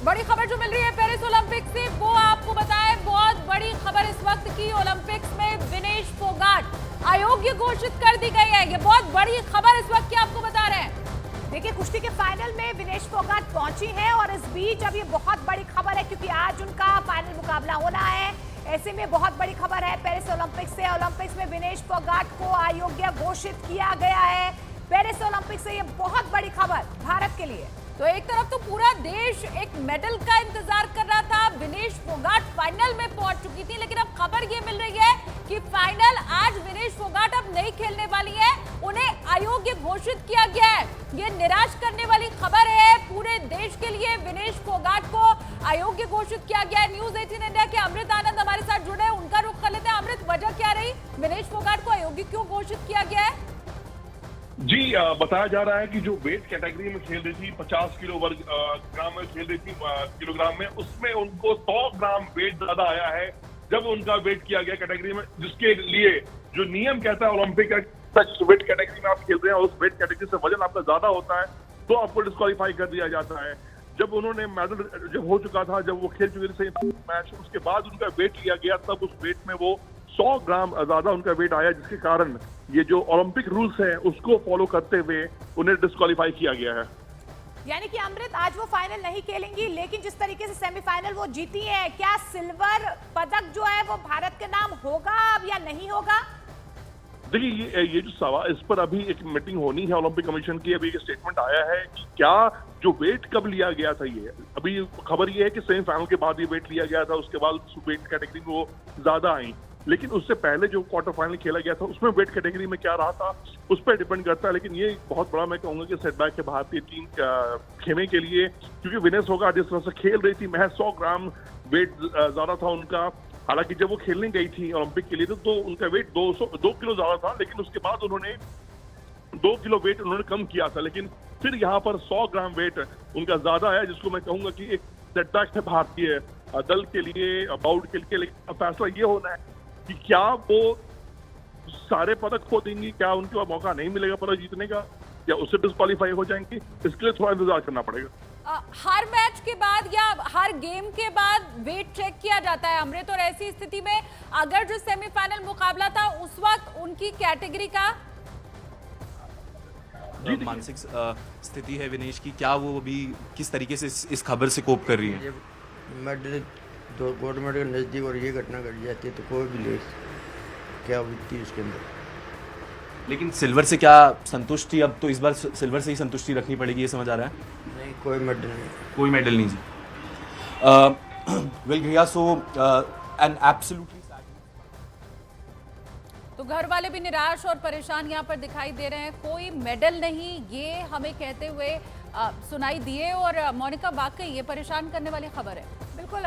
बड़ी खबर जो मिल रही है पेरिस ओलंपिक से, वो आपको बताएं। बहुत बड़ी खबर इस वक्त की, ओलंपिक्स में विनेश फोगाट अयोग्य घोषित कर दी गई है। ये बहुत बड़ी खबर इस वक्त की आपको बता रहे हैं। देखिए, कुश्ती के फाइनल में विनेश फोगाट पहुंची हैं और इस बीच अब ये बहुत बड़ी खबर है क्योंकि आज उनका फाइनल मुकाबला होना है। ऐसे में बहुत बड़ी खबर है पेरिस ओलंपिक्स से। ओलंपिक्स में विनेश फोगाट को अयोग्य घोषित किया गया है। पेरिस ओलंपिक्स से ये बहुत बड़ी खबर भारत के लिए। तो एक तरफ तो पूरा देश एक मेडल का इंतजार कर रहा था, विनेश फोगाट फाइनल में पहुंच चुकी थी, लेकिन अब खबर ये मिल रही है कि फाइनल आज विनेश फोगाट अब नहीं खेलने वाली है, उन्हें अयोग्य घोषित किया गया है। ये निराश करने वाली खबर है पूरे देश के लिए। विनेश फोगाट को अयोग्य घोषित किया गया है। न्यूज 18 इंडिया के अमृत आनंद हमारे साथ जुड़े हैं, उनका रुख कर लेते हैं। अमृत, वजह क्या रही, विनेश फोगाट को अयोग्य क्यों घोषित किया गया है? जी, बताया जा रहा है कि जो वेट कैटेगरी में खेल रही थी, 50 किलो वर्ग ग्राम में खेल रही थी, किलोग्राम में, उसमें उनको 100 ग्राम वेट ज्यादा आया है जब उनका वेट किया गया कैटेगरी में, जिसके लिए जो नियम कहता है ओलंपिक का, वेट कैटेगरी में आप खेल रहे हैं और उस वेट कैटेगरी से वजन आपका ज्यादा होता है तो आपको डिस्क्वालीफाई कर दिया जाता है। जब उन्होंने मेडल जब हो चुका था, जब वो खेल चुके थे मैच, उसके बाद उनका वेट लिया गया, तब उस वेट में वो 100 ग्राम ज्यादा उनका वेट आया, जिसके कारण ये जो ओलंपिक रूल्स हैं उसको फॉलो करते हुए उन्हें डिस्क्वालीफाई किया गया है। यानी कि अमृत, आज वो फाइनल नहीं खेलेंगी, लेकिन जिस तरीके से सेमीफाइनल वो जीती है, क्या सिल्वर पदक जो है वो भारत के नाम होगा अब या नहीं होगा? देखिए, ये जो सवाल, इस पर अभी एक मीटिंग होनी है ओलंपिक कमीशन की। अभी एक स्टेटमेंट आया है कि क्या जो वेट कब लिया गया था, ये अभी खबर ये है कि सेमीफाइनल के बाद ये वेट लिया गया था, उसके बाद वेट कैटेगरी में वो ज्यादा आई, लेकिन उससे पहले जो क्वार्टर फाइनल खेला गया था उसमें वेट कैटेगरी में क्या रहा था उस पर डिपेंड करता है। लेकिन ये बहुत बड़ा, मैं कहूंगा कि सेटबैक है भारतीय टीम खेमे के लिए, क्योंकि विनेश फोगाट जिस तरह से खेल रही थी, महज 100 ग्राम वेट ज्यादा था उनका। हालांकि जब वो खेलने गई थी ओलंपिक के लिए तो उनका वेट 2 किलो ज्यादा था, लेकिन उसके बाद उन्होंने 2 किलो वेट उन्होंने कम किया था, लेकिन फिर यहाँ पर 100 ग्राम वेट उनका ज्यादा है, जिसको मैं कहूंगा कि एक सेटबैक है भारतीय दल के लिए, बाउट के लिए। फैसला ये होना है कि क्या वो सारे पदक खो देंगी, क्या उनके पास मौका नहीं मिलेगा पदक जीतने का, या उससे डिस्क्वालीफाई हो जाएंगी, इसके लिए थोड़ा इंतजार करना पड़ेगा। हर मैच के बाद या हर गेम के बाद वेट चेक किया जाता है अमृत, और ऐसी स्थिति में अगर जो सेमीफाइनल मुकाबला था उस वक्त उनकी कैटेगरी का मानसिक स्थिति है विनेश की, क्या वो अभी किस तरीके से इस खबर से कोप कर रही है? मेडल तो गोल्ड मेडल के नज़दीक और ये घटना घट जाती है तो कोई भी ले क्या बीतती है उसके अंदर। लेकिन सिल्वर से क्या संतुष्टि, अब तो इस बार सिल्वर से ही संतुष्टि रखनी पड़ेगी, ये समझ आ रहा है? नहीं, कोई मेडल नहीं, कोई मेडल नहीं जी। वेल भैया, सो एन एब्सोल्युटली तो घर वाले भी निराश और परेशान यहाँ पर दिखाई दे रहे हैं। कोई मेडल नहीं, ये हमें कहते हुए सुनाई दिए। और मोनिका, वाकई ये परेशान करने वाली खबर है। बिल्कुल,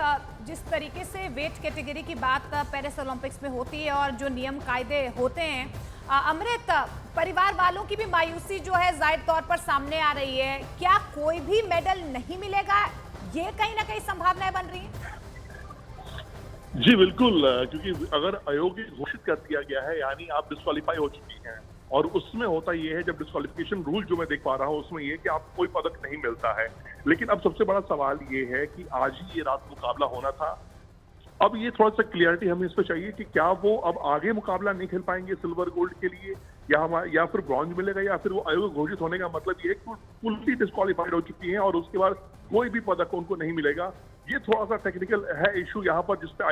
जिस तरीके से वेट कैटेगरी की बात पेरिस ओलंपिक्स में होती है और जो नियम कायदे होते हैं, अमृत, परिवार वालों की भी मायूसी जो है जाहिर तौर पर सामने आ रही है। क्या कोई भी मेडल नहीं मिलेगा, ये कहीं ना कहीं संभावनाएं बन रही हैं? जी बिल्कुल, क्योंकि अगर अयोग्य घोषित कर दिया गया है, यानी आप डिस्क्वालीफाई हो चुकी हैं, और उसमें होता ये है, जब डिस्क्वालिफिकेशन रूल जो मैं देख पा रहा हूँ उसमें ये कि आपको कोई पदक नहीं मिलता है। लेकिन अब सबसे बड़ा सवाल ये है कि आज ही ये रात मुकाबला होना था, अब ये थोड़ा सा क्लियरिटी हमें इस पर चाहिए कि क्या वो अब आगे मुकाबला नहीं खेल पाएंगे सिल्वर गोल्ड के लिए, या फिर ब्रॉन्ज मिलेगा, या फिर वो अयोग्य घोषित होने का मतलब ये है कि फुल्ली डिस्क्वालीफाइड हो चुकी हैं और उसके बाद कोई भी पदक उनको नहीं मिलेगा। ये थोड़ा सा टेक्निकल है इशू यहाँ पर, जिसपे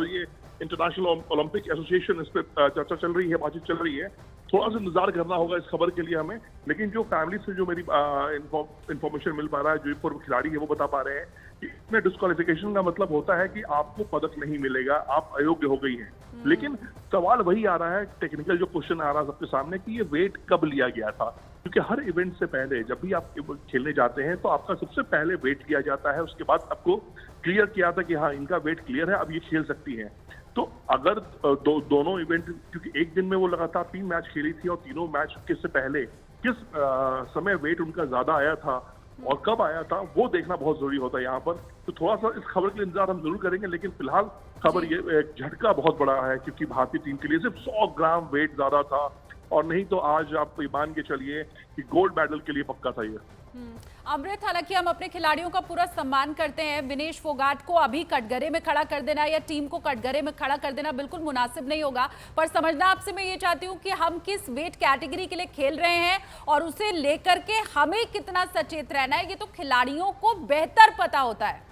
ये इंटरनेशनल ओलंपिक एसोसिएशन इस पर चर्चा चल रही है, बातचीत चल रही है। थोड़ा सा इंतजार करना होगा इस खबर के लिए हमें। लेकिन जो फैमिली से जो मेरी इंफॉर्मेशन मिल पा रहा है, जो पूर्व खिलाड़ी है वो बता पा रहे हैं कि इसमें डिस्क्वालिफिकेशन का मतलब होता है कि आपको पदक नहीं मिलेगा, आप अयोग्य हो गई हैं। लेकिन सवाल वही आ रहा है, टेक्निकल जो क्वेश्चन आ रहा है सबके सामने, कि ये वेट कब लिया गया था, क्योंकि हर इवेंट से पहले जब भी आप खेलने जाते हैं तो आपका सबसे पहले वेट लिया जाता है, उसके बाद आपको क्लियर किया था कि हाँ इनका वेट क्लियर है, अब ये खेल सकती हैं। तो अगर दोनों इवेंट, क्योंकि एक दिन में वो लगातार 3 मैच खेली थी और तीनों मैच से पहले किस समय वेट उनका ज्यादा आया था और कब आया था, वो देखना बहुत जरूरी होता है यहाँ पर। तो थोड़ा सा इस खबर के लिए इंतजार हम जरूर करेंगे, लेकिन फिलहाल खबर ये झटका बहुत बड़ा है, क्योंकि भारतीय टीम के लिए सिर्फ 100 ग्राम वेट ज्यादा था और नहीं तो आज आप ये मान के चलिए कि गोल्ड मेडल के लिए पक्का था ये। अमृत, हालांकि हम अपने खिलाड़ियों का पूरा सम्मान करते हैं, विनेश फोगाट को अभी कटघरे में खड़ा कर देना या टीम को कटघरे में खड़ा कर देना बिल्कुल मुनासिब नहीं होगा। पर समझना आपसे मैं ये चाहती हूँ कि हम किस वेट कैटेगरी के लिए खेल रहे हैं और उसे लेकर के हमें कितना सचेत रहना है, ये तो खिलाड़ियों को बेहतर पता होता है।